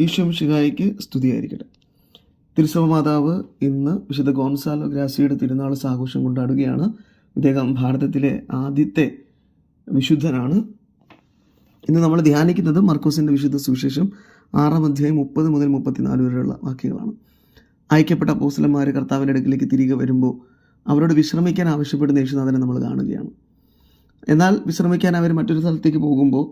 ഈശോ മിശിഹായ്ക്ക് സ്തുതിയായിരിക്കട്ടെ. തിരുസഭ മാതാവ് ഇന്ന് വിശുദ്ധ ഗോൺസാലോ ഗ്രാസിയുടെ തിരുനാൾ ആഘോഷം കൊണ്ടാടുകയാണ്. ഇദ്ദേഹം ഭാരതത്തിലെ ആദ്യത്തെ വിശുദ്ധനാണ്. ഇന്ന് നമ്മൾ ധ്യാനിക്കുന്നത് മർക്കോസിൻ്റെ വിശുദ്ധ സുവിശേഷം 6-ാം അധ്യായം 30 മുതൽ 34 വരെയുള്ള വാക്യങ്ങളാണ്. അയക്കപ്പെട്ട അപ്പോസ്തലന്മാർ കർത്താവിൻ്റെ അടുക്കിലേക്ക് തിരികെ വരുമ്പോൾ അവരോട് വിശ്രമിക്കാൻ ആവശ്യപ്പെടുന്ന യേശുനാഥനെ നമ്മൾ കാണുകയാണ്. എന്നാൽ വിശ്രമിക്കാൻ അവർ മറ്റൊരു സ്ഥലത്തേക്ക് പോകുമ്പോൾ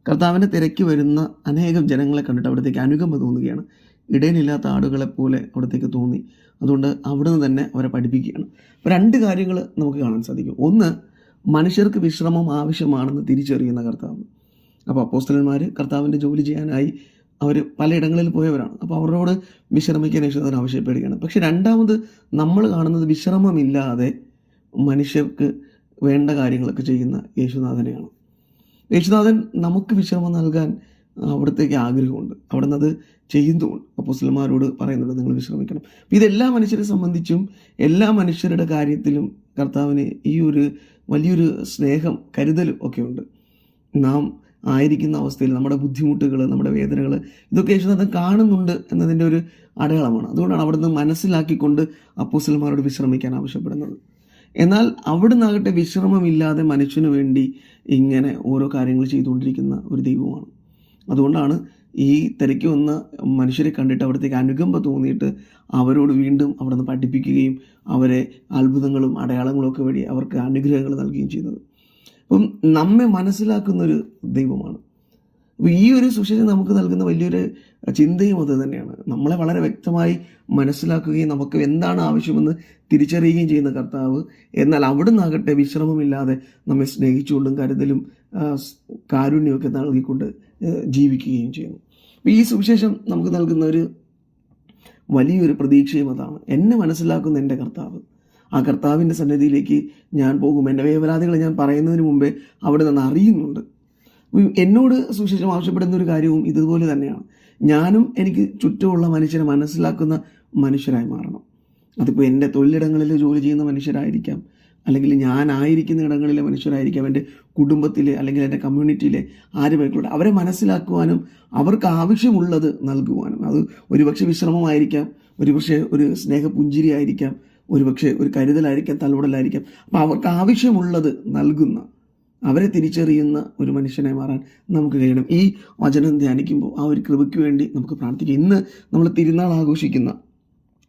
കർത്താവിനെ തിരക്കി വരുന്ന അനേകം ജനങ്ങളെ കണ്ടിട്ട് അവിടത്തേക്ക് അനുകമ്പ തോന്നുകയാണ്. ഇടയനില്ലാത്ത ആടുകളെപ്പോലെ അവിടത്തേക്ക് തോന്നി. അതുകൊണ്ട് അവിടുന്ന് തന്നെ അവരെ പഠിപ്പിക്കുകയാണ്. അപ്പോൾ 2 കാര്യങ്ങൾ നമുക്ക് കാണാൻ സാധിക്കും. ഒന്ന്, മനുഷ്യർക്ക് വിശ്രമം ആവശ്യമാണെന്ന് തിരിച്ചറിയുന്ന കർത്താവ്. അപ്പോൾ അപ്പോസ്തലന്മാർ കർത്താവിൻ്റെ ജോലി ചെയ്യാനായി അവർ പലയിടങ്ങളിൽ പോയവരാണ്. അപ്പോൾ അവരോട് വിശ്രമിക്കാൻ യേശുനാഥൻ ആവശ്യപ്പെടുകയാണ്. പക്ഷെ രണ്ടാമത് നമ്മൾ കാണുന്നത് വിശ്രമമില്ലാതെ മനുഷ്യർക്ക് വേണ്ട കാര്യങ്ങളൊക്കെ ചെയ്യുന്ന യേശുനാഥനെയാണ്. യേശുനാഥൻ നമുക്ക് വിശ്രമം നൽകാൻ അവിടത്തേക്ക് ആഗ്രഹമുണ്ട്. അവിടെ നിന്ന് അത് ചെയ്യുന്നുമുണ്ട്. അപ്പോസ്തലന്മാരോട് പറയുന്നുണ്ട്, നിങ്ങൾ വിശ്രമിക്കണം. ഇതെല്ലാ മനുഷ്യരെ സംബന്ധിച്ചും എല്ലാ മനുഷ്യരുടെ കാര്യത്തിലും കർത്താവിന് ഈ ഒരു വലിയൊരു സ്നേഹം, കരുതലും ഒക്കെ ഉണ്ട്. നാം ആയിരിക്കുന്ന അവസ്ഥയിൽ നമ്മുടെ ബുദ്ധിമുട്ടുകൾ, നമ്മുടെ വേദനകൾ, ഇതൊക്കെ യേശുനാഥൻ കാണുന്നുണ്ട് എന്നതിൻ്റെ ഒരു അടയാളമാണ്. അതുകൊണ്ടാണ് അവിടുന്ന് മനസ്സിലാക്കിക്കൊണ്ട് അപ്പോസ്തലന്മാരോട് വിശ്രമിക്കാൻ ആവശ്യപ്പെടുന്നത്. എന്നാൽ അവിടുന്നാകട്ടെ വിശ്രമമില്ലാതെ മനുഷ്യന് വേണ്ടി ഇങ്ങനെ ഓരോ കാര്യങ്ങൾ ചെയ്തുകൊണ്ടിരിക്കുന്ന ഒരു ദൈവമാണ്. അതുകൊണ്ടാണ് ഈ തിരക്ക് വന്ന മനുഷ്യരെ കണ്ടിട്ട് അവിടത്തേക്ക് അനുകമ്പ തോന്നിയിട്ട് അവരോട് വീണ്ടും അവിടെ നിന്ന് പഠിപ്പിക്കുകയും അവരെ അത്ഭുതങ്ങളും അടയാളങ്ങളും ഒക്കെ വഴി അവർക്ക് അനുഗ്രഹങ്ങൾ നൽകുകയും ചെയ്യുന്നത്. അപ്പം നമ്മെ മനസ്സിലാക്കുന്നൊരു ദൈവമാണ്. അപ്പോൾ ഈ ഒരു സുവിശേഷം നമുക്ക് നൽകുന്ന വലിയൊരു ചിന്തയും അത് തന്നെയാണ്. നമ്മളെ വളരെ വ്യക്തമായി മനസ്സിലാക്കുകയും നമുക്ക് എന്താണ് ആവശ്യമെന്ന് തിരിച്ചറിയുകയും ചെയ്യുന്ന കർത്താവ്, എന്നാൽ അവിടുന്നാകട്ടെ വിശ്രമമില്ലാതെ നമ്മെ സ്നേഹിച്ചുകൊണ്ടും കരുതലും കാരുണ്യമൊക്കെ നൽകിക്കൊണ്ട് ജീവിക്കുകയും ചെയ്യുന്നു. അപ്പോൾ ഈ സുവിശേഷം നമുക്ക് നൽകുന്ന ഒരു വലിയൊരു പ്രതീക്ഷയും അതാണ്. എന്നെ മനസ്സിലാക്കുന്ന എൻ്റെ കർത്താവ്, ആ കർത്താവിൻ്റെ സന്നിധിയിലേക്ക് ഞാൻ പോകും. എൻ്റെ വേവലാതികൾ ഞാൻ പറയുന്നതിന് മുമ്പേ അവിടെ നിന്ന് അറിയുന്നുണ്ട്. എന്നോട് സുവിശേഷം ആവശ്യപ്പെടുന്ന ഒരു കാര്യവും ഇതുപോലെ തന്നെയാണ്. ഞാനും എനിക്ക് ചുറ്റുമുള്ള മനുഷ്യരെ മനസ്സിലാക്കുന്ന മനുഷ്യരായി മാറണം. അതിപ്പോൾ എൻ്റെ തൊഴിലിടങ്ങളിൽ ജോലി ചെയ്യുന്ന മനുഷ്യരായിരിക്കാം, അല്ലെങ്കിൽ ഞാനായിരിക്കുന്ന ഇടങ്ങളിലെ മനുഷ്യരായിരിക്കാം, എൻ്റെ കുടുംബത്തിലെ അല്ലെങ്കിൽ എൻ്റെ കമ്മ്യൂണിറ്റിയിലെ ആരുമായിക്കൂടെ അവരെ മനസ്സിലാക്കുവാനും അവർക്ക് ആവശ്യമുള്ളത് നൽകുവാനും. അത് ഒരുപക്ഷെ വിശ്രമമായിരിക്കാം, ഒരുപക്ഷെ ഒരു സ്നേഹപുഞ്ചിരി ആയിരിക്കാം, ഒരുപക്ഷെ ഒരു കരുതലായിരിക്കാം, തലോടലായിരിക്കാം. അപ്പോൾ അവർക്ക് ആവശ്യമുള്ളത് നൽകുന്ന, അവരെ തിരിച്ചറിയുന്ന ഒരു മനുഷ്യനായി മാറാൻ നമുക്ക് കഴിയണം. ഈ വചനം ധ്യാനിക്കുമ്പോൾ ആ ഒരു കൃപയ്ക്ക് വേണ്ടി നമുക്ക് പ്രാർത്ഥിക്കാം. ഇന്ന് നമ്മൾ തിരുനാൾ ആഘോഷിക്കുന്ന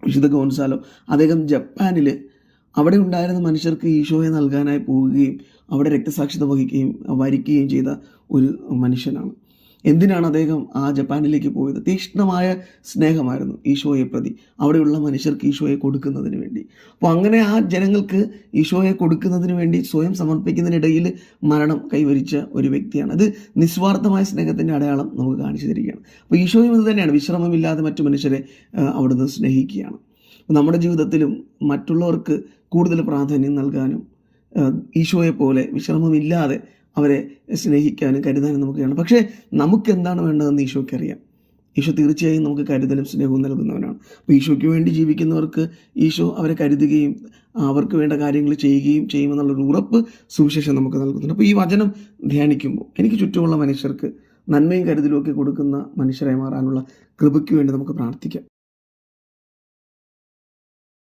വിശുദ്ധ ഗോൺസാലോ, അദ്ദേഹം ജപ്പാനിൽ അവിടെ ഉണ്ടായിരുന്ന മനുഷ്യർക്ക് ഈശോയെ നൽകാനായി പോവുകയും അവിടെ രക്തസാക്ഷിത വരിക്കുകയും ചെയ്ത ഒരു മനുഷ്യനാണ്. എന്തിനാണ് അദ്ദേഹം ആ ജപ്പാനിലേക്ക് പോയത്? തീക്ഷ്ണമായ സ്നേഹമായിരുന്നു ഈശോയെ പ്രതി, അവിടെയുള്ള മനുഷ്യർക്ക് ഈശോയെ കൊടുക്കുന്നതിന് വേണ്ടി. അപ്പോൾ അങ്ങനെ ആ ജനങ്ങൾക്ക് ഈശോയെ കൊടുക്കുന്നതിന് വേണ്ടി സ്വയം സമർപ്പിക്കുന്നതിനിടയിൽ മരണം കൈവരിച്ച ഒരു വ്യക്തിയാണ്. അത് നിസ്വാർത്ഥമായ സ്നേഹത്തിൻ്റെ അടയാളം നമുക്ക് കാണിച്ചു തരികയാണ്. അപ്പോൾ ഈശോയും ഇത് തന്നെയാണ്, വിശ്രമമില്ലാതെ മറ്റു മനുഷ്യരെ അവിടുന്ന് സ്നേഹിക്കുകയാണ്. നമ്മുടെ ജീവിതത്തിലും മറ്റുള്ളവർക്ക് കൂടുതൽ പ്രാധാന്യം നൽകാനും ഈശോയെ പോലെ വിശ്രമമില്ലാതെ അവരെ സ്നേഹിക്കാനും കരുതാനും നമുക്ക് ചെയ്യണം. പക്ഷേ നമുക്ക് എന്താണ് വേണ്ടതെന്ന് ഈശോയ്ക്ക് അറിയാം. ഈശോ തീർച്ചയായും നമുക്ക് കരുതലും സ്നേഹവും നൽകുന്നവനാണ്. അപ്പോൾ ഈശോയ്ക്ക് വേണ്ടി ജീവിക്കുന്നവർക്ക് ഈശോ അവരെ കരുതുകയും അവർക്ക് വേണ്ട കാര്യങ്ങൾ ചെയ്യുകയും ചെയ്യുമെന്നുള്ളൊരു ഉറപ്പ് സുവിശേഷം നമുക്ക് നൽകുന്നുണ്ട്. അപ്പോൾ ഈ വചനം ധ്യാനിക്കുമ്പോൾ എനിക്ക് ചുറ്റുമുള്ള മനുഷ്യർക്ക് നന്മയും കരുതലും ഒക്കെ കൊടുക്കുന്ന മനുഷ്യരായി മാറാനുള്ള കൃപയ്ക്ക് വേണ്ടി നമുക്ക് പ്രാർത്ഥിക്കാം.